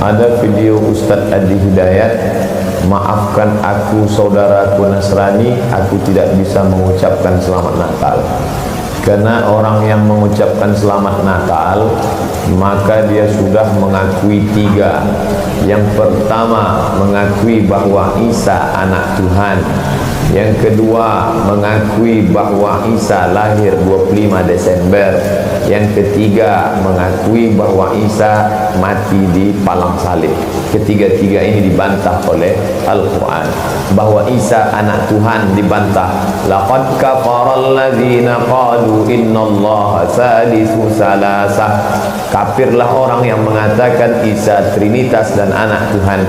Ada video Ustadz Adi Hidayat, maafkan aku saudaraku Nasrani, aku tidak bisa mengucapkan selamat Natal. Karena orang yang mengucapkan selamat Natal, maka dia sudah mengakui tiga. Yang pertama, mengakui bahwa Isa anak Tuhan. Yang kedua, mengakui bahwa Isa lahir 25 Desember. Yang ketiga, mengakui bahwa Isa mati di palang salib. Ketiga-tiga ini dibantah oleh Al-Quran. Bahwa Isa anak Tuhan dibantah. Laqad kafaral ladzina qalu innallaha salisu salasah. Kafirlah orang yang mengatakan Isa Trinitas dan anak Tuhan.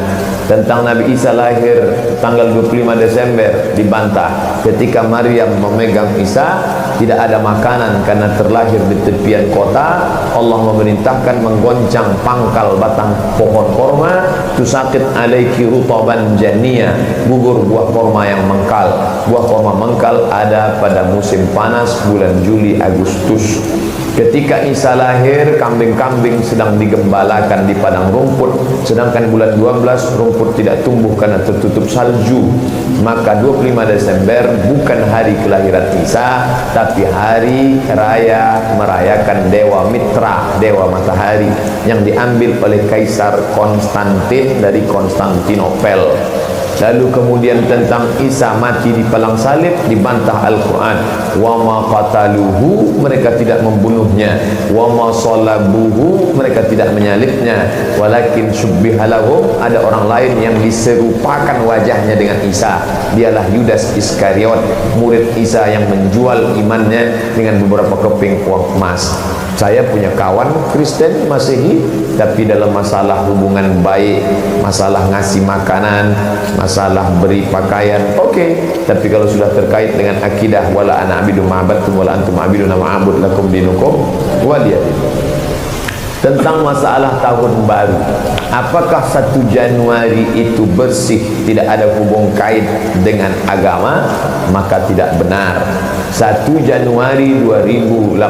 Tentang Nabi Isa lahir tanggal 25 Desember dibantah. Ketika Maryam memegang Isa, tidak ada makanan karena terlahir di tepian kota. Allah memerintahkan menggoncang pangkal batang pohon korma, tusakit alaiki rutaban jania, gugur buah korma yang mengkal. Buah korma mengkal ada pada musim panas bulan Juli Agustus. Ketika Isa lahir, kambing-kambing sedang digembalakan di padang rumput, sedangkan bulan 12 rumput tidak tumbuh karena tertutup salju. Maka 25 Desember bukan hari kelahiran Isa, tapi hari raya merayakan Dewa Mitra, Dewa Matahari, yang diambil oleh Kaisar Konstantin dari Konstantinopel. Lalu kemudian tentang Isa mati di palang salib dibantah Al-Quran. Wa ma qataluhu, mereka tidak membunuhnya. Wa ma salabuhu, mereka tidak menyalibnya. Walakin syubbiha lahum, ada orang lain yang diserupakan wajahnya dengan Isa. Dialah Yudas Iskariot, murid Isa yang menjual imannya dengan beberapa keping uang emas. Saya punya kawan Kristen Masehi, tapi dalam masalah hubungan baik, masalah ngasih makanan, masalah beri pakaian, oke. Tapi kalau sudah terkait dengan akidah, wala ana abidu ma'abadtum wala antum abiduna ma'abud lakum dinukum waliyadin. Tentang masalah tahun baru, apakah 1 Januari itu bersih, tidak ada hubung kait dengan agama? Maka tidak benar. 1 Januari 2018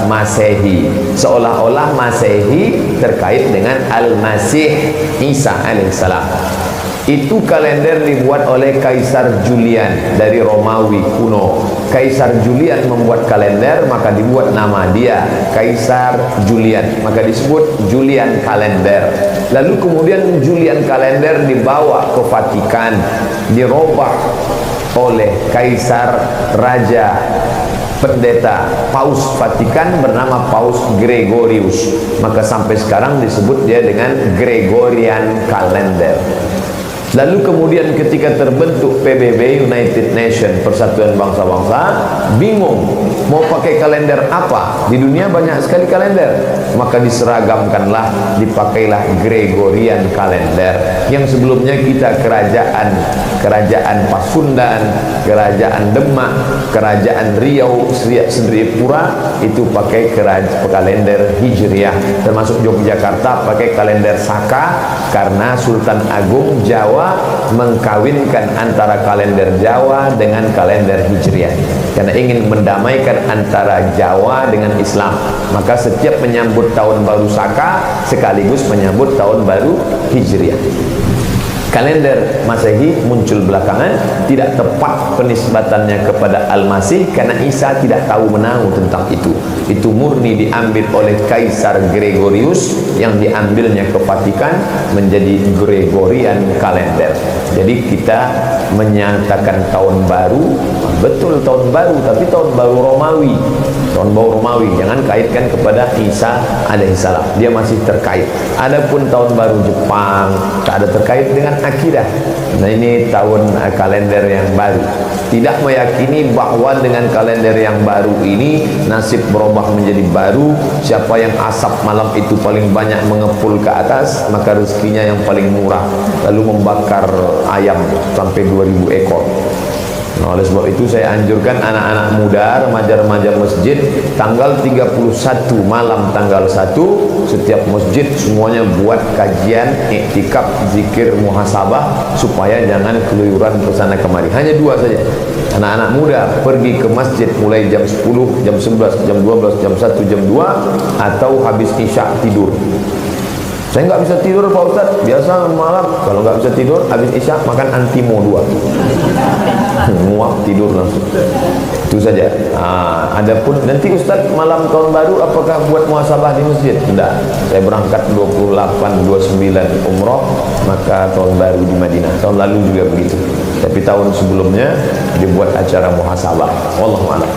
Masehi, seolah-olah Masehi terkait dengan Al-Masih Isa alaihissalam. Itu kalender dibuat oleh Kaisar Julian dari Romawi kuno. Kaisar Julian membuat kalender, maka dibuat nama dia Kaisar Julian, maka disebut Julian kalender. Lalu kemudian Julian kalender dibawa ke Vatikan, dirubah oleh Kaisar Raja Pendeta Paus Vatikan bernama Paus Gregorius, maka sampai sekarang disebut dia dengan Gregorian kalender. Lalu kemudian ketika terbentuk PBB, United Nations, Persatuan Bangsa-Bangsa, bingung mau pakai kalender apa. Di dunia banyak sekali kalender, maka diseragamkanlah, dipakailah Gregorian kalender. Yang sebelumnya kita kerajaan Pasundan, kerajaan Demak, kerajaan Riau, Sendripura itu pakai kalender Hijriah. Termasuk Yogyakarta pakai kalender Saka, karena Sultan Agung Jawa mengkawinkan antara kalender Jawa dengan kalender Hijriah, karena ingin mendamaikan antara Jawa dengan Islam. Maka setiap menyambut tahun baru Saka sekaligus menyambut tahun baru Hijriah. Kalender Masehi muncul belakangan, tidak tepat penisbatannya kepada Al-Masih karena Isa tidak tahu menahu tentang itu. Itu murni diambil oleh Kaisar Gregorius, yang diambilnya ke Vatikan menjadi Gregorian kalender. Jadi kita menyatakan tahun baru, betul tahun baru, tapi tahun baru Romawi. Tahun baru Romawi, jangan kaitkan kepada Isa alaihissalam, dia masih terkait. Adapun tahun baru Jepang tak ada terkait dengan akidah. Nah, ini tahun kalender yang baru. Tidak meyakini bahwa dengan kalender yang baru ini nasib berubah menjadi baru. Siapa yang asap malam itu paling banyak mengepul ke atas, maka rezekinya yang paling murah. Lalu membakar ayam sampai 2000 ekor. Nah, oleh sebab itu saya anjurkan anak-anak muda, remaja-remaja masjid, tanggal 31 malam tanggal 1 setiap masjid semuanya buat kajian iktikaf, zikir, muhasabah, supaya jangan keluyuran ke sana kemari. Hanya 2 saja. Anak-anak muda pergi ke masjid mulai jam 10, jam 11, jam 12, jam 1, jam 2, atau habis isya tidur. Saya nggak bisa tidur Pak Ustaz. Biasa malam kalau nggak bisa tidur, habis isya makan Antimo 2. Muak tidur langsung. Itu saja. Adapun nanti Ustaz malam tahun baru apakah buat muhasabah di masjid? Tidak. Saya berangkat 28-29 umroh, maka tahun baru di Madinah. Tahun lalu juga begitu. Tapi tahun sebelumnya dibuat acara muhasabah. Wallahu a'lam.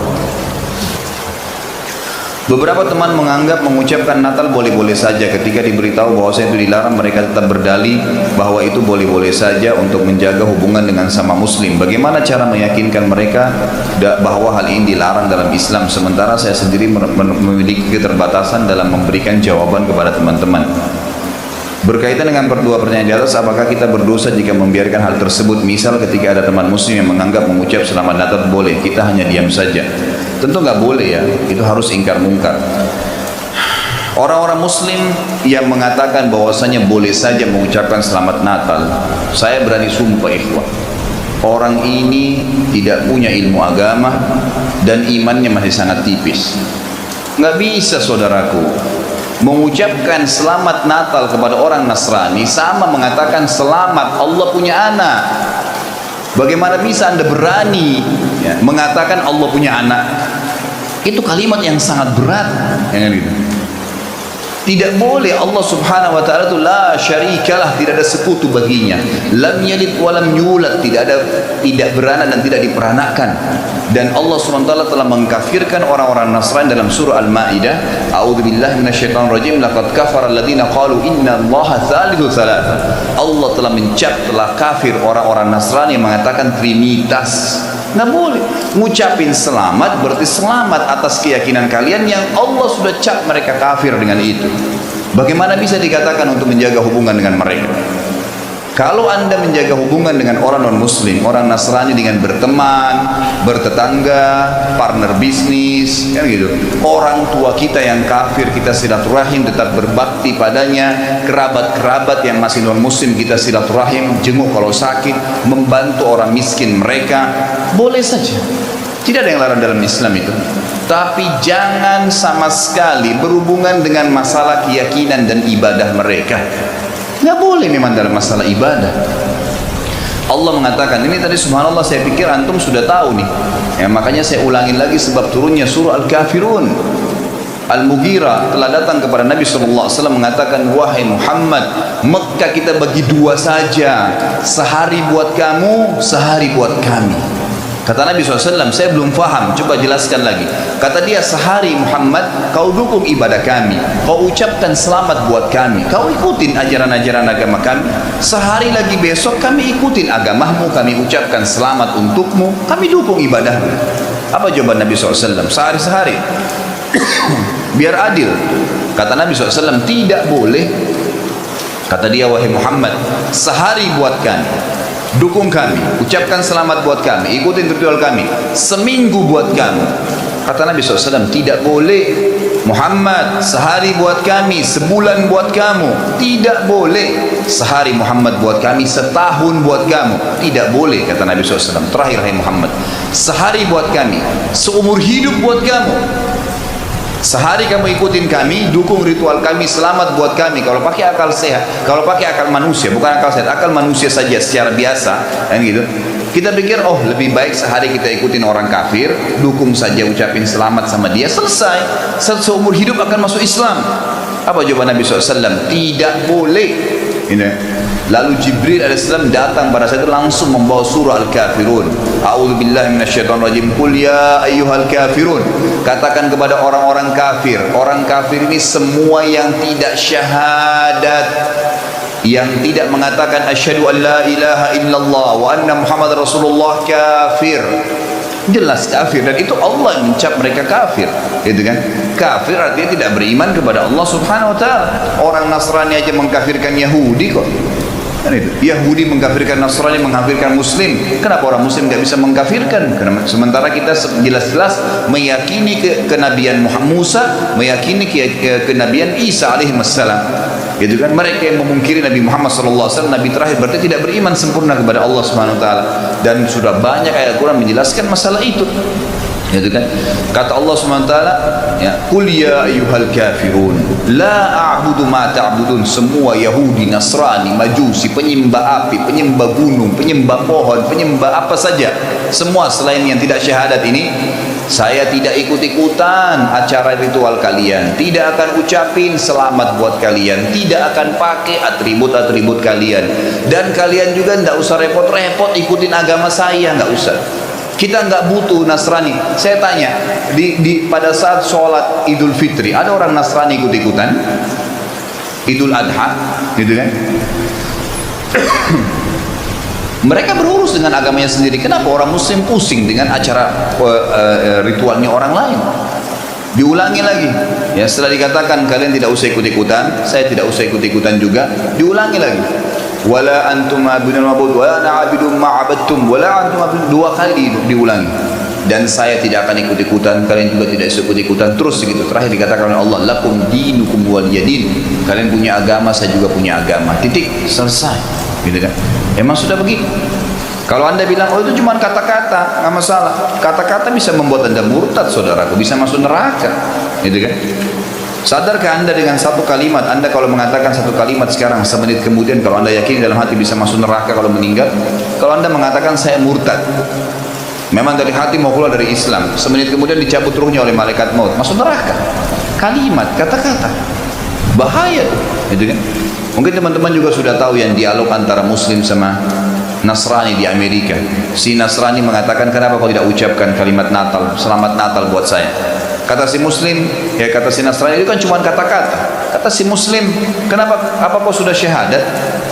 Beberapa teman menganggap mengucapkan Natal boleh-boleh saja. Ketika diberitahu bahwa itu dilarang, mereka tetap berdalih bahwa itu boleh-boleh saja untuk menjaga hubungan dengan sama muslim. Bagaimana cara meyakinkan mereka bahwa hal ini dilarang dalam Islam, sementara saya sendiri memiliki keterbatasan dalam memberikan jawaban kepada teman-teman. Berkaitan dengan dua pertanyaan di atas, apakah kita berdosa jika membiarkan hal tersebut? Misal ketika ada teman muslim yang menganggap mengucap selamat Natal boleh, kita hanya diam saja. Tentu nggak boleh ya, itu harus ingkar mungkar. Orang-orang muslim yang mengatakan bahwasanya boleh saja mengucapkan selamat Natal, saya berani sumpah ikhwah, orang ini tidak punya ilmu agama dan imannya masih sangat tipis. Nggak bisa saudaraku mengucapkan selamat Natal kepada orang Nasrani sama mengatakan selamat Allah punya anak. Bagaimana bisa Anda berani mengatakan Allah punya anak? Itu kalimat yang sangat berat, gitu. Tidak boleh. Allah subhanahu wa ta'ala itu la syarikalah, tidak ada sekutu baginya. Lam yalid wa lam yulad, tidak beranak dan tidak diperanakan. Dan Allah subhanahu wa ta'ala telah mengkafirkan orang-orang Nasrani dalam surah Al-Ma'idah. A'udzubillahi minasyaitonir rajim. Laqad kafara alladziina qalu inna Allaha tsalitsu tsalatsa. Allah telah telah kafir orang-orang Nasrani yang mengatakan trinitas. Nggak boleh ngucapin selamat berarti selamat atas keyakinan kalian yang Allah sudah cap mereka kafir dengan itu. Bagaimana bisa dikatakan untuk menjaga hubungan dengan mereka? Kalau Anda menjaga hubungan dengan orang non-muslim, orang Nasrani dengan berteman, bertetangga, partner bisnis, kan gitu. Orang tua kita yang kafir kita silaturahim, tetap berbakti padanya. Kerabat-kerabat yang masih non-muslim kita silaturahim, jenguk kalau sakit, membantu orang miskin mereka, boleh saja. Tidak ada yang larang dalam Islam itu. Tapi jangan sama sekali berhubungan dengan masalah keyakinan dan ibadah mereka. Nggak boleh memang dalam masalah ibadah. Allah mengatakan, ini tadi subhanallah saya pikir antum sudah tahu nih ya, makanya saya ulangin lagi sebab turunnya surah Al-Kafirun. Al-Mughirah telah datang kepada Nabi SAW mengatakan, wahai Muhammad, Mekah kita bagi dua saja, sehari buat kamu, sehari buat kami. Kata Nabi SAW, saya belum faham, coba jelaskan lagi. Kata dia, sehari Muhammad kau dukung ibadah kami, kau ucapkan selamat buat kami, kau ikutin ajaran-ajaran agama kami. Sehari lagi besok kami ikutin agamamu, kami ucapkan selamat untukmu, kami dukung ibadahmu. Apa jawaban Nabi SAW? Sehari-sehari. Biar adil. Kata Nabi SAW, tidak boleh. Kata dia, wahai Muhammad, sehari buat kami, dukung kami, ucapkan selamat buat kami, ikutin ritual kami. Seminggu buat kami. Kata Nabi SAW, tidak boleh. Muhammad, sehari buat kami, sebulan buat kamu. Tidak boleh. Sehari Muhammad buat kami, setahun buat kamu. Tidak boleh, kata Nabi SAW. Terakhir, hai Muhammad, sehari buat kami, seumur hidup buat kamu. Sehari kamu ikutin kami, dukung ritual kami, selamat buat kami. Kalau pakai akal sehat, kalau pakai akal manusia, bukan akal sehat, akal manusia saja secara biasa, kan gitu. Kita pikir, oh lebih baik sehari kita ikutin orang kafir, dukung saja, ucapin selamat sama dia, selesai. Seumur hidup akan masuk Islam. Apa jawaban Nabi SAW? Tidak boleh. Ini. Lalu Jibril AS datang pada saat itu langsung membawa surah Al-Kafirun. A'udzubillahi minasyaitonir rajim. Qul ya ayyuhal kafirun. Katakan kepada orang-orang kafir. Orang kafir ini semua yang tidak syahadat, yang tidak mengatakan asyhadu an la ilaha illallah wa anna Muhammad Rasulullah, kafir. Jelas kafir, dan itu Allah yang mencap mereka kafir, gitu kan? Kafir artinya tidak beriman kepada Allah Subhanahu wa taala. Orang Nasrani aja mengkafirkan Yahudi kok. Kan itu. Yahudi mengkafirkan Nasrani, mengkafirkan Muslim. Kenapa orang Muslim tidak bisa mengkafirkan? Karena sementara kita jelas-jelas meyakini kenabian Muhammad Musa, meyakini kenabian Isa alaihissalam. Gitu kan? Mereka yang memungkiri Nabi Muhammad SAW, Nabi terakhir, berarti tidak beriman sempurna kepada Allah Subhanahu Wa Taala. Dan sudah banyak ayat Quran menjelaskan masalah itu. Gitu kan? Kata Allah SWT, ya, "Qul ya ayyuhal kafirun, la a'budu ma ta'budun." Semua Yahudi, Nasrani, Majusi, penyembah api, penyembah gunung, penyembah pohon, penyembah apa saja, semua selain yang tidak syahadat ini, saya tidak ikut-ikutan acara ritual kalian, tidak akan ucapin selamat buat kalian, tidak akan pakai atribut-atribut kalian, dan kalian juga tidak usah repot-repot ikutin agama saya, nggak usah. Kita nggak butuh Nasrani. Saya tanya, pada saat sholat Idul Fitri, ada orang Nasrani ikut-ikutan? Idul Adha, gitu kan? Mereka berurus dengan agamanya sendiri. Kenapa orang Muslim pusing dengan acara ritualnya orang lain? Diulangi lagi. Ya, setelah dikatakan kalian tidak usah ikut-ikutan, saya tidak usah ikut-ikutan juga, diulangi lagi. Wala antum ma'budun ma'bud wala ana 'abidun ma'abadtum wala antum ma'budun, 2 kali diulangi. Dan saya tidak akan ikut-ikutan, kalian juga tidak ikut-ikutan, terus begitu. Terakhir dikatakan oleh Allah, lakum dinukum waliyadin. Kalian punya agama, saya juga punya agama. Titik, selesai. Gitu kan? Emang sudah begitu. Kalau anda bilang, oh itu cuma kata-kata, nggak masalah. Kata-kata bisa membuat anda murtad, saudaraku, bisa masuk neraka. Gitu kan? Sadarkah anda dengan satu kalimat, anda kalau mengatakan satu kalimat sekarang, semenit kemudian kalau anda yakin dalam hati bisa masuk neraka kalau meninggal, kalau anda mengatakan saya murtad, memang dari hati mau keluar dari Islam, semenit kemudian dicabut ruhnya oleh malaikat maut, masuk neraka. Kalimat, kata-kata, bahaya, gitu kan? Mungkin teman-teman juga sudah tahu yang dialog antara Muslim sama Nasrani di Amerika. Si Nasrani mengatakan, kenapa kau tidak ucapkan kalimat Natal, selamat Natal buat saya? Kata si Muslim, ya kata si Nasrani, itu kan cuma kata-kata. Kata si Muslim, kenapa, apa kau sudah syahadat?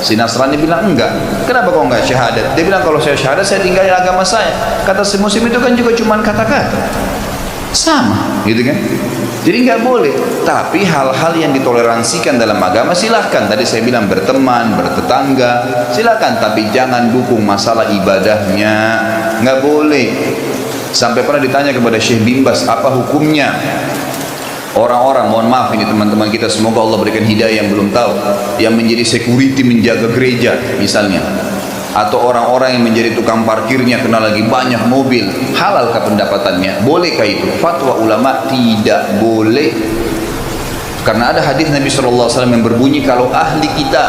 Si Nasrani bilang, enggak. Kenapa kau enggak syahadat? Dia bilang, kalau saya syahadat, saya tinggalin agama saya. Kata si Muslim, itu kan juga cuma kata-kata. Sama, gitu kan? Jadi enggak boleh. Tapi hal-hal yang ditoleransikan dalam agama, silahkan. Tadi saya bilang berteman, bertetangga, silahkan. Tapi jangan dukung masalah ibadahnya. Enggak boleh. Sampai pernah ditanya kepada Syekh Bimbas, apa hukumnya orang-orang, mohon maaf ini teman-teman kita, semoga Allah berikan hidayah yang belum tahu, yang menjadi security menjaga gereja misalnya, atau orang-orang yang menjadi tukang parkirnya kena lagi banyak mobil, halalkah pendapatannya? Bolehkah itu? Fatwa ulama tidak boleh, karena ada hadis Nabi SAW yang berbunyi, kalau ahli kita,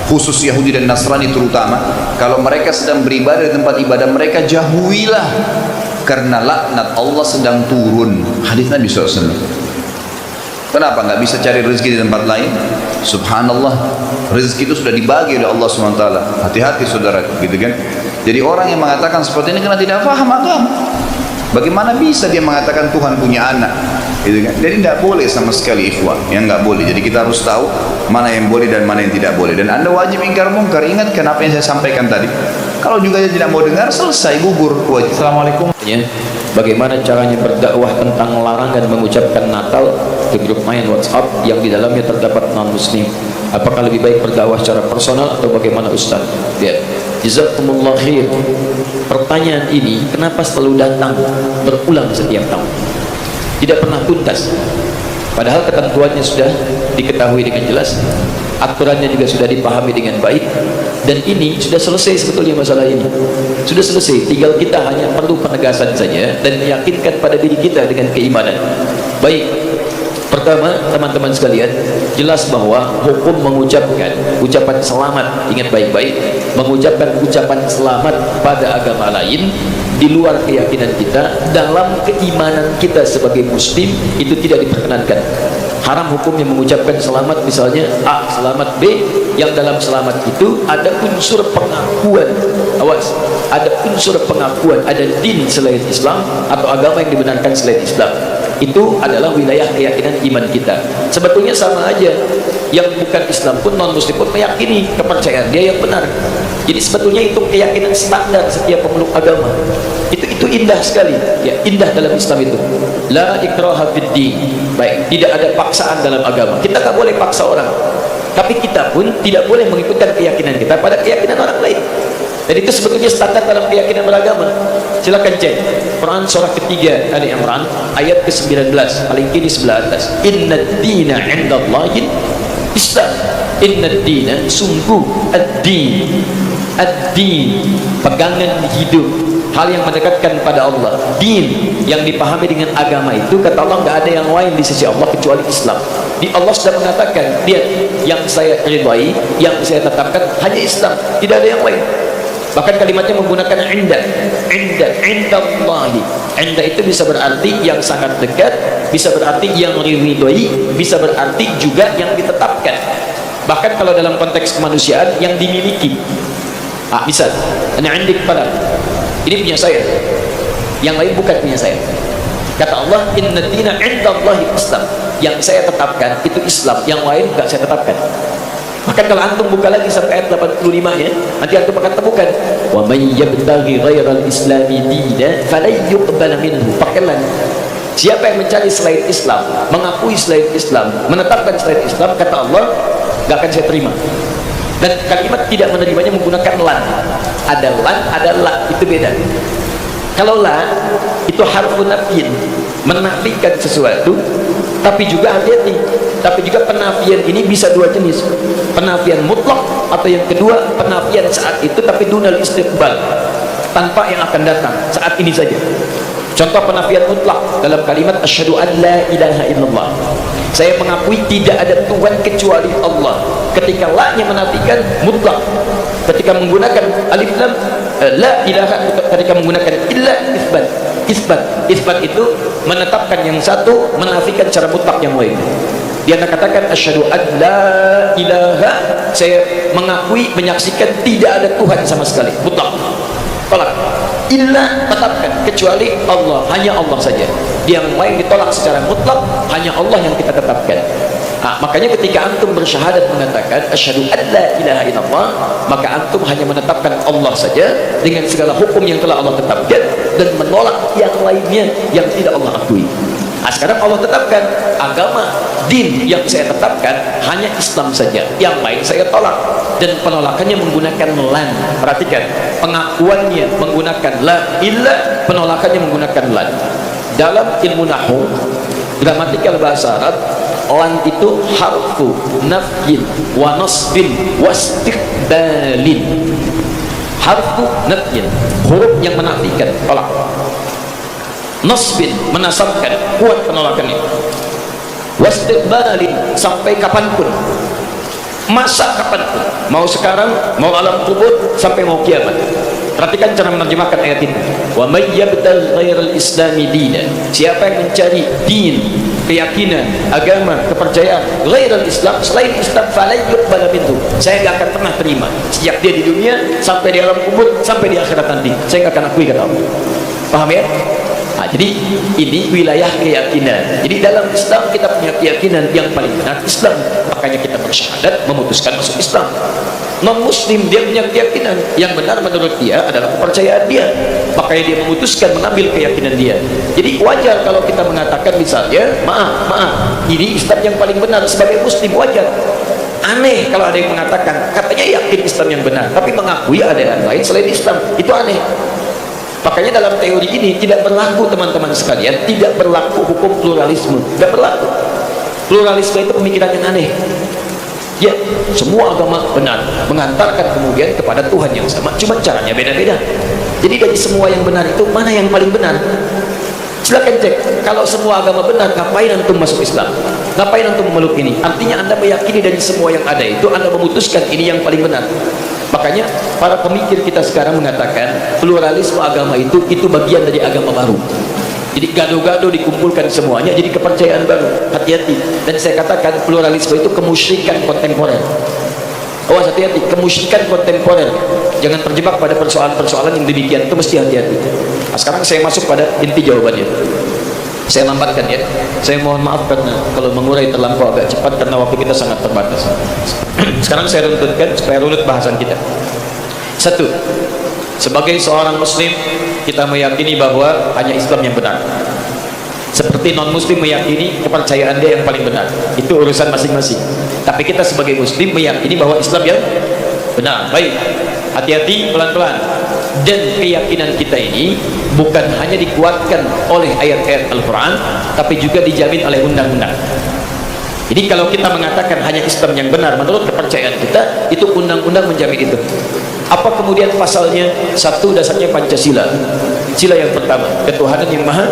khusus Yahudi dan Nasrani terutama, kalau mereka sedang beribadah di tempat ibadah mereka, jauhilah, karena laknat Allah sedang turun. Hadis Nabi SAW. Kenapa nggak bisa cari rezeki di tempat lain? Subhanallah, rezeki itu sudah dibagi oleh Allah SWT. Hati-hati saudara, gitu kan? Jadi orang yang mengatakan seperti ini karena tidak paham agama. Bagaimana bisa dia mengatakan Tuhan punya anak? Gitu kan? Jadi tidak boleh sama sekali, ikhwah, yang nggak boleh. Jadi kita harus tahu mana yang boleh dan mana yang tidak boleh. Dan anda wajib ingkar mungkar. Ingat kenapa yang saya sampaikan tadi? Kalau juga dia tidak mau dengar, selesai, gugur. Wajib. Assalamualaikum. Bagaimana caranya berdakwah tentang larangan mengucapkan Natal ke grup main WhatsApp yang di dalamnya terdapat non-Muslim? Apakah lebih baik berdakwah secara personal atau bagaimana Ustaz? Ya, jazakumullah khair. Pertanyaan ini kenapa selalu datang berulang setiap tahun? Tidak pernah tuntas. Padahal ketentuannya sudah diketahui dengan jelas, aturannya juga sudah dipahami dengan baik, dan ini sudah selesai sebetulnya masalah ini. Sudah selesai, tinggal kita hanya perlu penegasan saja dan meyakinkan pada diri kita dengan keimanan. Baik, pertama teman-teman sekalian, jelas bahwa hukum mengucapkan ucapan selamat, ingat baik-baik, mengucapkan ucapan selamat pada agama lain di luar keyakinan kita, dalam keimanan kita sebagai muslim, itu tidak diperkenankan. Haram hukumnya mengucapkan selamat, misalnya A selamat B, yang dalam selamat itu ada unsur pengakuan, awas, ada unsur pengakuan, ada din selain Islam atau agama yang dibenarkan selain Islam. Itu adalah wilayah keyakinan iman kita. Sebetulnya sama aja, yang bukan Islam pun, non muslim pun meyakini kepercayaan dia yang benar. Jadi sebetulnya itu keyakinan standar setiap pemeluk agama. Itu indah sekali, ya, indah dalam Islam itu. La ikraha fid din. Baik, tidak ada paksaan dalam agama. Kita tak boleh paksa orang, tapi kita pun tidak boleh mengikutkan keyakinan kita pada keyakinan orang lain. Dan itu sebetulnya standar dalam keyakinan beragama. Silakan cek Quran surah ketiga Ali Imran ayat ke-19 paling kiri sebelah atas. Inna dina indallahi Islam. Inna dina, sungguh ad-din, ad-din, pegangan hidup hal yang mendekatkan pada Allah. Din yang dipahami dengan agama itu, kata Allah, nggak ada yang lain di sisi Allah kecuali Islam. Di Allah sudah mengatakan, dia yang saya ridhai, yang saya tetapkan hanya Islam, tidak ada yang lain. Bahkan kalimatnya menggunakan inda Allahi. Inda itu bisa berarti yang sangat dekat, bisa berarti yang diridhai, bisa berarti juga yang ditetapkan. Bahkan kalau dalam konteks kemanusiaan, yang dimiliki. Misal, ana indik pada, ini punya saya, yang lain bukan punya saya. Kata Allah, inna dina indallahi Islam. Yang saya tetapkan itu Islam, yang lain enggak saya tetapkan. Bahkan kalau antum buka lagi sampai ayat 85 ya, nanti antum akan temukan, wa may yabtaghi ghairal islami dinan falan yuqbal minhu. Pakailah, siapa yang mencari selain Islam, mengakui selain Islam, menetapkan selain Islam, kata Allah, enggak akan saya terima. Dan kalimat tidak menerimanya menggunakan lan. Ada lan, ada la, itu beda. Kalau la itu harfun nafyin, menafikan sesuatu, tapi juga hati-hati. Tapi juga penafian ini bisa dua jenis. Penafian mutlak, atau yang kedua penafian saat itu tapi dunal istiqbal, tanpa yang akan datang, saat ini saja. Contoh penafian mutlak dalam kalimat asyhadu an la ilaha illallah. Saya mengakui tidak ada Tuhan kecuali Allah. Ketika la-nya menafikan mutlak. Ketika menggunakan alif lam la ilaha, ketika menggunakan illa isbat itu menetapkan yang satu, menafikan secara mutlak yang lain. Dia katakan asyhadu an la ilaha, saya mengakui, menyaksikan tidak ada Tuhan sama sekali, mutlak. Tolak. Illa, tetapkan, kecuali Allah, hanya Allah saja. Yang lain ditolak secara mutlak, hanya Allah yang kita tetapkan. Makanya ketika antum bersyahadat mengatakan asyhadu an la ilaha illallah, maka antum hanya menetapkan Allah saja dengan segala hukum yang telah Allah tetapkan, dan menolak yang lainnya yang tidak Allah akui. Sekarang Allah tetapkan agama, din yang saya tetapkan hanya Islam saja, yang lain saya tolak. Dan penolakannya menggunakan lan. Perhatikan, pengakuannya menggunakan la illa, penolakannya menggunakan lan. Dalam ilmu nahwu, gramatikal bahasa Arab, lan itu harfu nafyin wa nasbin wa istiqbalin. Harfu nafyin, huruf yang menafikan, tolak. Nasbin, menasabkan, kuat penolakannya. Wastiqbalin, sampai kapanpun, masa kapanpun, mau sekarang, mau alam kubur, sampai mau kiamat. Perhatikan cara menerjemahkan ayat ini. Wa may yabtaghi ghairal islami dinan, siapa yang mencari din, keyakinan, agama, kepercayaan ghairal Islam, selain Islam, falan yuqbal minhu, saya enggak akan pernah terima. Sejak dia di dunia sampai di alam kubur, sampai di akhirat nanti, saya enggak akan akui, kata Allah. Paham ya? Jadi ini wilayah keyakinan. Jadi dalam Islam kita punya keyakinan yang paling benar Islam, makanya kita bersyahadat memutuskan masuk Islam. Non muslim dia punya keyakinan yang benar menurut dia adalah kepercayaan dia, makanya dia memutuskan mengambil keyakinan dia. Jadi wajar kalau kita mengatakan misalnya maaf ini Islam yang paling benar sebagai muslim, wajar. Aneh kalau ada yang mengatakan katanya yakin Islam yang benar tapi mengakui ada yang lain selain Islam, itu aneh. Makanya dalam teori ini tidak berlaku, teman-teman sekalian, tidak berlaku hukum pluralisme, tidak berlaku. Pluralisme itu pemikiran yang aneh. Ya, semua agama benar, mengantarkan kemudian kepada Tuhan yang sama, cuma caranya beda-beda. Jadi dari semua yang benar itu mana yang paling benar? Silakan cek. Kalau semua agama benar, ngapain antum masuk Islam? Ngapain antum memeluk ini? Artinya Anda meyakini dari semua yang ada itu, Anda memutuskan ini yang paling benar. Makanya para pemikir kita sekarang mengatakan pluralisme agama itu bagian dari agama baru. Jadi gado-gado dikumpulkan semuanya jadi kepercayaan baru. Hati-hati. Dan saya katakan pluralisme itu kemusyrikan kontemporer. Awas, hati-hati, kemusyrikan kontemporer. Jangan terjebak pada persoalan-persoalan yang demikian, itu mesti hati-hati. Nah, sekarang saya masuk pada inti jawabannya. Saya lambatkan ya. Saya mohon maaf karena kalau mengurai terlampau agak cepat karena waktu kita sangat terbatas. Sekarang saya runtutkan supaya runut bahasan kita. Satu, sebagai seorang muslim kita meyakini bahwa hanya Islam yang benar. Seperti non muslim meyakini kepercayaan dia yang paling benar. Itu urusan masing-masing. Tapi kita sebagai muslim meyakini bahwa Islam yang benar. Baik, hati-hati, pelan-pelan. Dan keyakinan kita ini bukan hanya dikuatkan oleh ayat-ayat Al-Quran, tapi juga dijamin oleh undang-undang. Jadi kalau kita mengatakan hanya Islam yang benar menurut kepercayaan kita, itu undang-undang menjamin itu. Apa kemudian pasalnya? Satu, dasarnya Pancasila. Sila yang pertama, ketuhanan yang Maha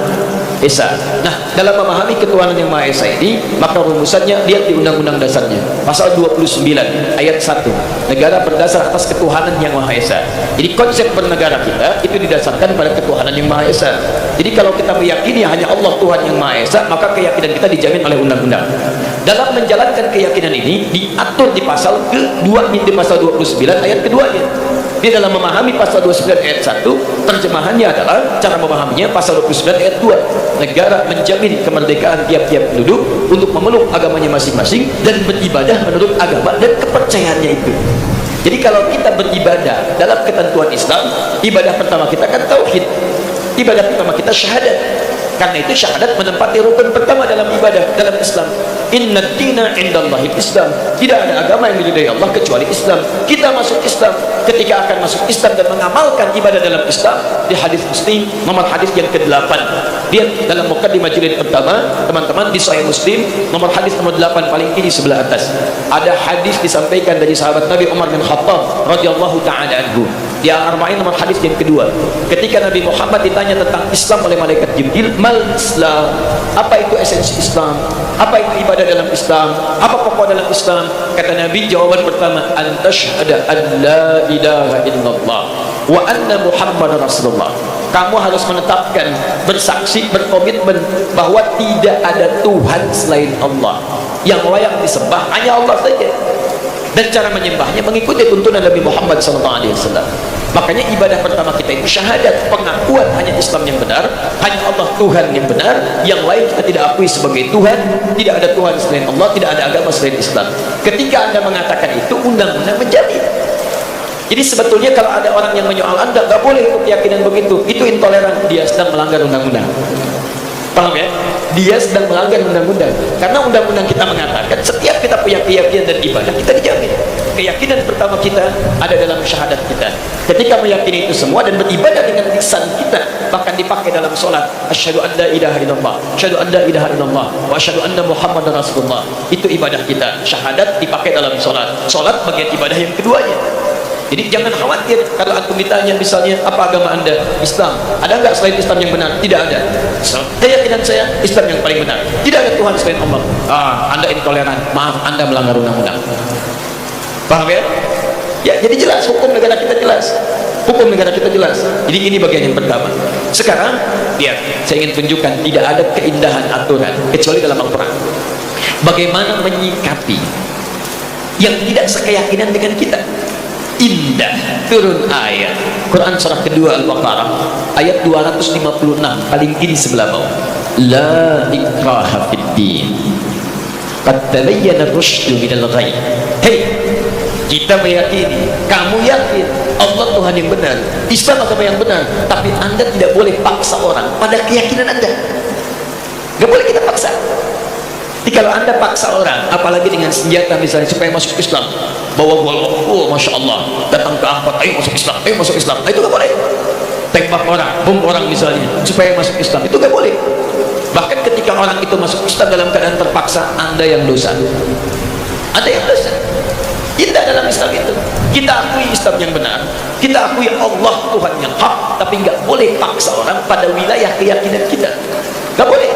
Esa. Nah, dalam memahami ketuhanan yang Maha Esa ini, maka rumusannya lihat di Undang-Undang Dasarnya. Pasal 29 ayat 1. Negara berdasar atas ketuhanan yang Maha Esa. Jadi konsep bernegara kita itu didasarkan pada ketuhanan yang Maha Esa. Jadi kalau kita meyakini hanya Allah Tuhan yang Maha Esa, maka keyakinan kita dijamin oleh undang-undang. Dalam menjalankan keyakinan ini diatur di pasal kedua, di pasal 29 ayat keduanya. Di dalam memahami pasal 29 ayat 1, terjemahannya adalah cara memahaminya pasal 29 ayat 2. Negara menjamin kemerdekaan tiap-tiap penduduk untuk memeluk agamanya masing-masing dan beribadah menurut agama dan kepercayaannya itu. Jadi kalau kita beribadah dalam ketentuan Islam, ibadah pertama kita kan tauhid. Ibadah pertama kita syahadat. Karena itu syahadat menempati rukun pertama dalam ibadah dalam Islam. Inna dina indallahil Islam. Tidak ada agama yang diridhai Allah kecuali Islam. Kita masuk Islam, ketika akan masuk Islam dan mengamalkan ibadah dalam Islam, di hadis Muslim nomor hadis yang ke-8. Lihat dalam mukaddimah jilid pertama, teman-teman, di Sahih Muslim nomor hadis nomor 8 paling kiri sebelah atas. Ada hadis disampaikan dari sahabat Nabi Umar bin Khattab radhiyallahu taala anhu. Di Al-Arba'in nomor hadis yang kedua. Ketika Nabi Muhammad ditanya tentang Islam oleh malaikat Jibril, mal Islam, apa itu esensi Islam, apa itu ibadah dalam Islam, apa pokok dalam Islam? Kata Nabi, jawaban pertama, antashhada an la ilaha illallah wa anna Muhammadar Rasulullah. Kamu harus menetapkan, bersaksi, berkomitmen bahwa tidak ada Tuhan selain Allah, yang layak disembah hanya Allah saja, dan cara menyembahnya mengikuti tuntunan Nabi Muhammad SAW. Makanya ibadah pertama kita itu syahadat, pengakuan hanya Islam yang benar, hanya Allah Tuhan yang benar, yang lain kita tidak akui sebagai Tuhan, tidak ada Tuhan selain Allah, tidak ada agama selain Islam. Ketika Anda mengatakan itu, undang-undang menjamin. Jadi sebetulnya kalau ada orang yang menyoal Anda, nggak boleh itu keyakinan begitu, itu intoleran, dia sedang melanggar undang-undang. Paham ya? Dia sedang melanggar undang-undang. Karena undang-undang kita mengatakan setiap kita punya keyakinan dan ibadah, kita dijamin. Keyakinan pertama kita ada dalam syahadat kita. Ketika meyakini itu semua dan beribadah dengan lisan kita, bahkan dipakai dalam solat, asyhadu an la ilaha illallah, asyhadu an la ilaha illallah, wa asyhadu anna Muhammadar Rasulullah. Itu ibadah kita. Syahadat dipakai dalam solat. Solat bagian ibadah yang keduanya. Jadi jangan khawatir kalau antum ditanya misalnya apa agama anda, Islam, ada nggak selain Islam yang benar? Tidak ada. Keyakinan saya Islam yang paling benar. Tidak ada Tuhan selain Allah. Anda intoleran, maaf, anda melanggar undang-undang. Paham ya? Ya, jadi jelas hukum negara kita jelas. Hukum negara kita jelas. Jadi ini bagian yang pertama. Sekarang lihat, saya ingin tunjukkan tidak ada keindahan aturan kecuali dalam Al-Quran. Bagaimana menyikapi yang tidak sekeyakinan dengan kita. Indah turun ayat Quran surah kedua Al-Baqarah ayat 256 paling kiri sebelah bawah, la ikraha fid din qad tabayyana ar-rusydu minal ghayy. Hei, kita meyakini, kamu yakin Allah Tuhan yang benar, Islam agama yang benar, tapi anda tidak boleh paksa orang pada keyakinan anda. Gak boleh kita paksa. Jadi kalau anda paksa orang, apalagi dengan senjata misalnya supaya masuk Islam, bawa golok, oh masya Allah, datang ke angkot, ayo masuk Islam, ayo masuk Islam, nah, itu gak boleh. Tembak orang, bom orang misalnya, supaya masuk Islam, itu gak boleh. Bahkan ketika orang itu masuk Islam dalam keadaan terpaksa, anda yang dosa. Anda yang dosa. Indah dalam Islam itu. Kita akui Islam yang benar, kita akui Allah Tuhan yang hak, tapi gak boleh paksa orang pada wilayah keyakinan kita. Gak boleh.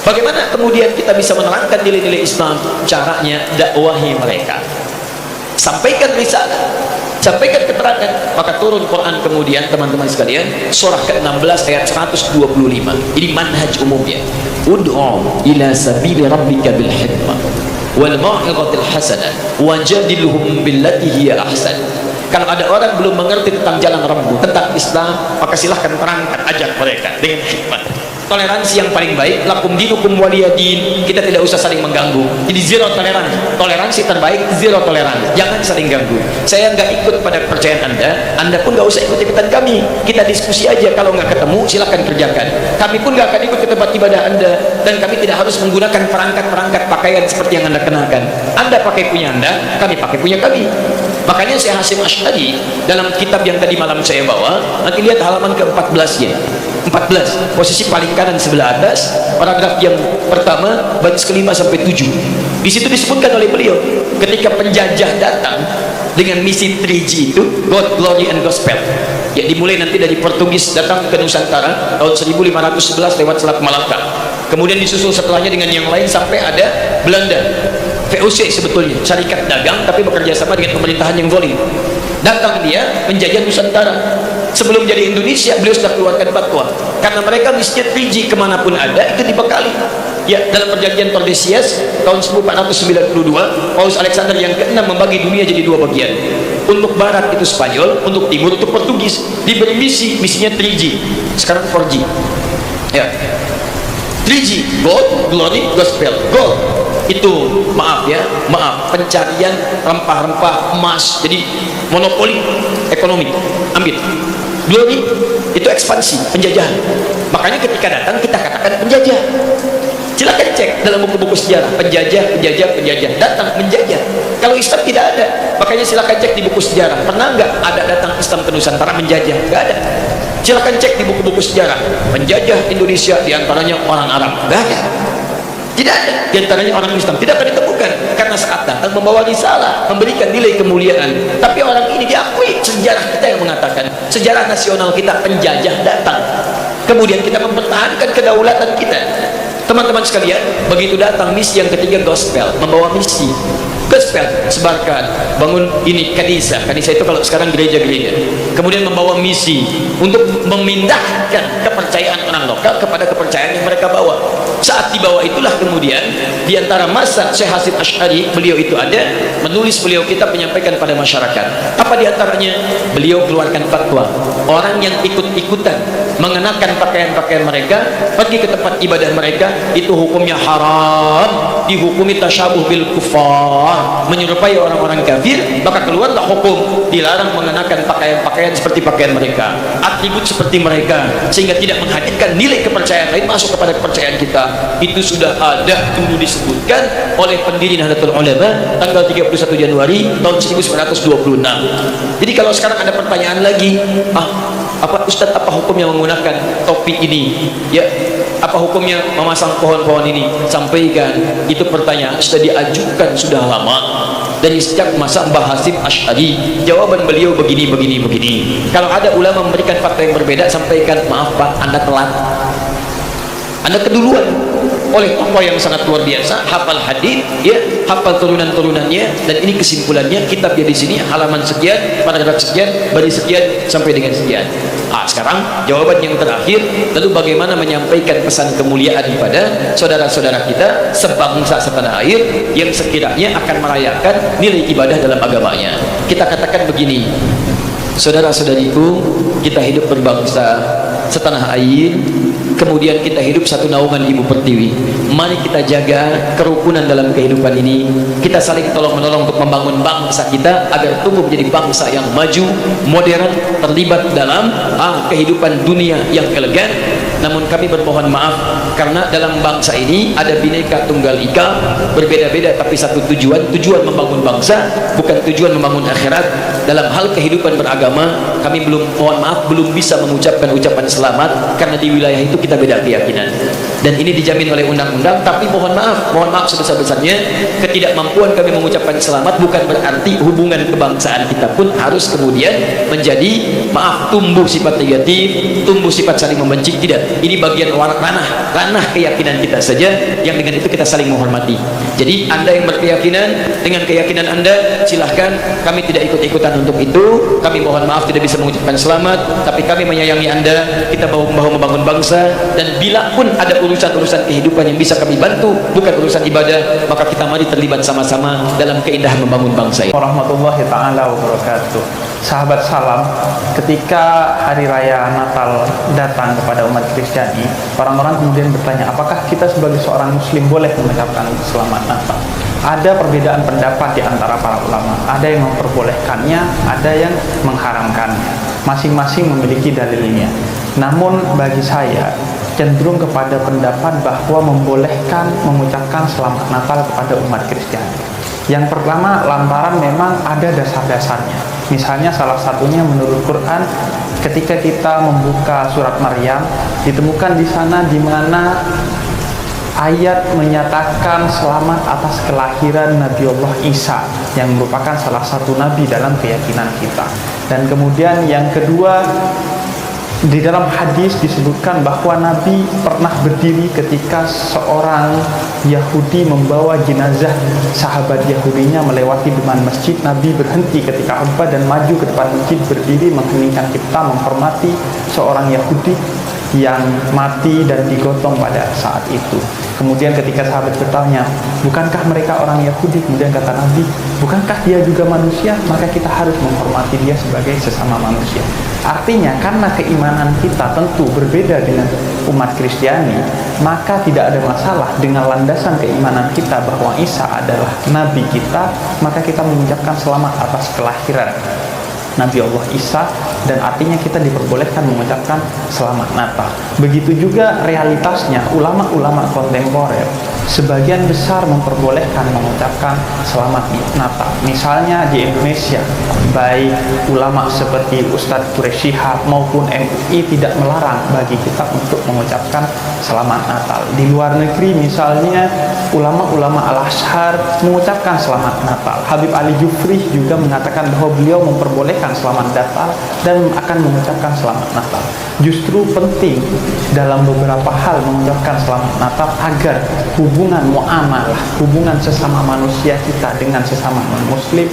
Bagaimana kemudian kita bisa menerangkan nilai-nilai Islam? Caranya dakwahi mereka, sampaikan risalah, sampaikan keterangan. Maka turun Quran kemudian, teman-teman sekalian, surah ke-16 ayat 125. Ini manhaj umumnya, ud'u ila sabili rabbika bil hikmah wal mau'izatil hasanah wajadilhum billati hiya ahsan. Kalau ada orang belum mengerti tentang jalan Rabbmu, tentang Islam, maka silahkan terangkan, ajak mereka dengan hikmah. Toleransi yang paling baik, lakum dinukum waliyadin. Kita tidak usah saling mengganggu. Jadi zero toleransi. Toleransi terbaik zero toleransi. Jangan saling ganggu. Saya nggak ikut pada kepercayaan anda pun nggak usah ikut ikutan kami. Kita diskusi aja. Kalau nggak ketemu, silakan kerjakan. Kami pun nggak akan ikut ke tempat ibadah anda, dan kami tidak harus menggunakan perangkat-perangkat pakaian seperti yang anda kenakan. Anda pakai punya anda, kami pakai punya kami. Makanya Syekh Hasyim Asy'ari dalam kitab yang tadi malam saya bawa, nanti lihat halaman ke-14-nya. 14, posisi paling kanan sebelah atas, paragraf yang pertama, baris ke-5 sampai 7. Di situ disebutkan oleh beliau, ketika penjajah datang dengan misi 3G itu, God, Glory, and Gospel. Ya, dimulai nanti dari Portugis datang ke Nusantara tahun 1511 lewat Selat Malaka. Kemudian disusul setelahnya dengan yang lain sampai ada Belanda. VOC sebetulnya, syarikat dagang tapi bekerja sama dengan pemerintahan yang zalim. Datang dia menjajah Nusantara. Sebelum jadi Indonesia, beliau sudah keluarkan fatwa. Karena mereka misinya 3G kemanapun ada, itu dibekali. Ya, dalam perjanjian Tordesillas tahun 1492, Paus Alexander yang ke-6 membagi dunia jadi dua bagian. Untuk barat itu Spanyol, untuk timur itu Portugis. Diberi misinya 3G. Sekarang 4G. Ya. 3G, God, Glory, Gospel. God itu pencarian rempah-rempah emas, jadi monopoli ekonomi, ambil. Glory itu ekspansi, penjajahan. Makanya ketika datang kita katakan penjajah. Silakan cek dalam buku-buku sejarah, penjajah datang menjajah. Kalau Islam tidak ada, makanya silakan cek di buku sejarah. Pernah nggak ada datang Islam ke Nusantara menjajah? Nggak ada. Silakan cek di buku-buku sejarah, penjajah Indonesia diantaranya orang Arab. Nggak ada. Tidak ada diantaranya orang Islam, tidak akan ditemukan karena saat datang membawa risalah, memberikan nilai kemuliaan. Tapi orang ini diakui, sejarah kita yang mengatakan, sejarah nasional kita, penjajah datang, kemudian kita mempertahankan kedaulatan kita. Teman-teman sekalian, begitu datang misi yang ketiga, Gospel, membawa misi Gospel, sebarkan, bangun ini kanisa itu kalau sekarang gereja-gereja. Kemudian membawa misi untuk memindahkan kepercayaan orang lokal kepada kepercayaan yang mereka bawa. Saat dibawa itulah kemudian diantara masa Syekh Hasim Asy'ari, beliau itu ada menulis, beliau kita menyampaikan pada masyarakat. Apa diantaranya? Beliau keluarkan fatwa, orang yang ikut-ikutan mengenakan pakaian-pakaian mereka pergi ke tempat ibadah mereka, itu hukumnya haram, dihukumi tasyabuh bil kufar, menyerupai orang-orang kafir, maka keluarlah hukum dilarang mengenakan pakaian-pakaian seperti pakaian mereka, atribut seperti mereka, sehingga tidak menghadirkan nilai kepercayaan lain masuk kepada kepercayaan kita. Itu sudah ada dulu disebutkan oleh pendiri Nahdlatul Ulama tanggal 31 Januari tahun 1926. Jadi kalau sekarang ada pertanyaan lagi, apa Ustadz, apa hukumnya menggunakan topi ini, ya, apa hukumnya memasang pohon-pohon ini? Sampaikan, itu pertanyaan sudah diajukan sudah lama dari sejak masa Mbah Hasim Asy'ari. Jawaban beliau begini. Kalau ada ulama memberikan fatwa yang berbeda, sampaikan, maaf Pak, Anda telat, Anda keduluan oleh tokoh yang sangat luar biasa, hafal hadis, ya, hafal turunan-turunannya, dan ini kesimpulannya, kitabnya di sini, halaman sekian, paragraf sekian, baris sekian, sampai dengan sekian. Sekarang jawaban yang terakhir, lalu bagaimana menyampaikan pesan kemuliaan kepada saudara-saudara kita sebangsa setanah air yang sekiranya akan merayakan nilai ibadah dalam agamanya. Kita katakan begini, saudara-saudariku, kita hidup berbangsa setanah air, kemudian kita hidup satu naungan Ibu Pertiwi. Mari kita jaga kerukunan dalam kehidupan ini, kita saling tolong-menolong untuk membangun bangsa kita agar tumbuh menjadi bangsa yang maju, modern, terlibat dalam kehidupan dunia yang elegan. Namun kami bermohon maaf karena dalam bangsa ini ada Bhinneka Tunggal Ika, berbeda-beda tapi satu tujuan membangun bangsa, bukan tujuan membangun akhirat. Dalam hal kehidupan beragama, kami belum bisa mengucapkan ucapan selamat karena di wilayah itu kita beda keyakinan, dan ini dijamin oleh undang-undang. Tapi mohon maaf sebesar-besarnya, ketidakmampuan kami mengucapkan selamat bukan berarti hubungan kebangsaan kita pun harus kemudian menjadi tumbuh sifat negatif, tumbuh sifat saling membenci. Tidak, ini bagian ranah keyakinan kita saja, yang dengan itu kita saling menghormati. Jadi Anda yang berkeyakinan dengan keyakinan Anda, silahkan, kami tidak ikut-ikutan untuk itu. Kami mohon maaf tidak bisa mengucapkan selamat, tapi kami menyayangi Anda, kita bahu-membahu membangun bangsa. Dan bila pun ada urusan-urusan kehidupan yang bisa kami bantu, bukan urusan ibadah, maka kita mari terlibat sama-sama dalam keindahan membangun bangsa ini. Warahmatullahi ta'ala wabarakatuh. Sahabat salam, ketika hari raya Natal datang kepada umat Kristiani, orang-orang kemudian bertanya, apakah kita sebagai seorang muslim boleh mengucapkan selamat Natal? Ada perbedaan pendapat di antara para ulama, ada yang memperbolehkannya, ada yang mengharamkannya. Masing-masing memiliki dalilnya. Namun bagi saya cenderung kepada pendapat bahwa membolehkan mengucapkan selamat Natal kepada umat Kristiani. Yang pertama, lantaran memang ada dasar-dasarnya. Misalnya salah satunya menurut Quran, ketika kita membuka surat Maryam, ditemukan di sana di mana ayat menyatakan selamat atas kelahiran Nabi Allah Isa yang merupakan salah satu nabi dalam keyakinan kita. Dan kemudian yang kedua, di dalam hadis disebutkan bahwa Nabi pernah berdiri ketika seorang Yahudi membawa jenazah sahabat Yahudinya melewati depan masjid. Nabi berhenti ketika khutbah dan maju ke depan masjid, berdiri mengheningkan cipta, menghormati seorang Yahudi yang mati dan digotong pada saat itu. Kemudian ketika sahabat bertanya, bukankah mereka orang Yahudi? Kemudian kata Nabi, bukankah dia juga manusia? Maka kita harus menghormati dia sebagai sesama manusia. Artinya karena keimanan kita tentu berbeda dengan umat Kristiani, maka tidak ada masalah dengan landasan keimanan kita bahwa Isa adalah Nabi kita, maka kita mengucapkan selamat atas kelahiran Nabi Allah Isa, dan artinya kita diperbolehkan mengucapkan selamat Natal. Begitu juga realitasnya, ulama-ulama kontemporer sebagian besar memperbolehkan mengucapkan selamat Natal. Misalnya di Indonesia, baik ulama seperti Ustadz Quraisy Shihab maupun MUI tidak melarang bagi kita untuk mengucapkan selamat Natal. Di luar negeri misalnya ulama-ulama Al-Azhar mengucapkan selamat Natal. Habib Ali Jufri juga mengatakan bahwa beliau memperbolehkan selamat Natal dan akan mengucapkan selamat Natal. Justru penting dalam beberapa hal mengucapkan selamat Natal agar hubungan muamalah, hubungan sesama manusia kita dengan sesama non-muslim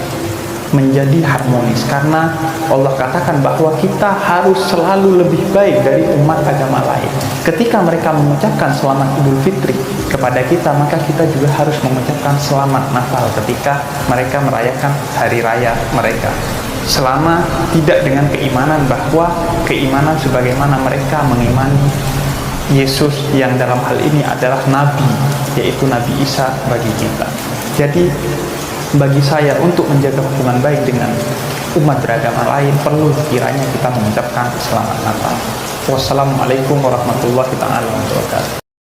menjadi harmonis, karena Allah katakan bahwa kita harus selalu lebih baik dari umat agama lain. Ketika mereka mengucapkan selamat Idul Fitri kepada kita, maka kita juga harus mengucapkan selamat Natal ketika mereka merayakan hari raya mereka, selama tidak dengan keimanan bahwa keimanan sebagaimana mereka mengimani Yesus yang dalam hal ini adalah Nabi, yaitu Nabi Isa bagi kita. Jadi bagi saya untuk menjaga hubungan baik dengan umat beragama lain perlu kiranya kita mengucapkan selamat Natal. Wassalamualaikum warahmatullahi wabarakatuh.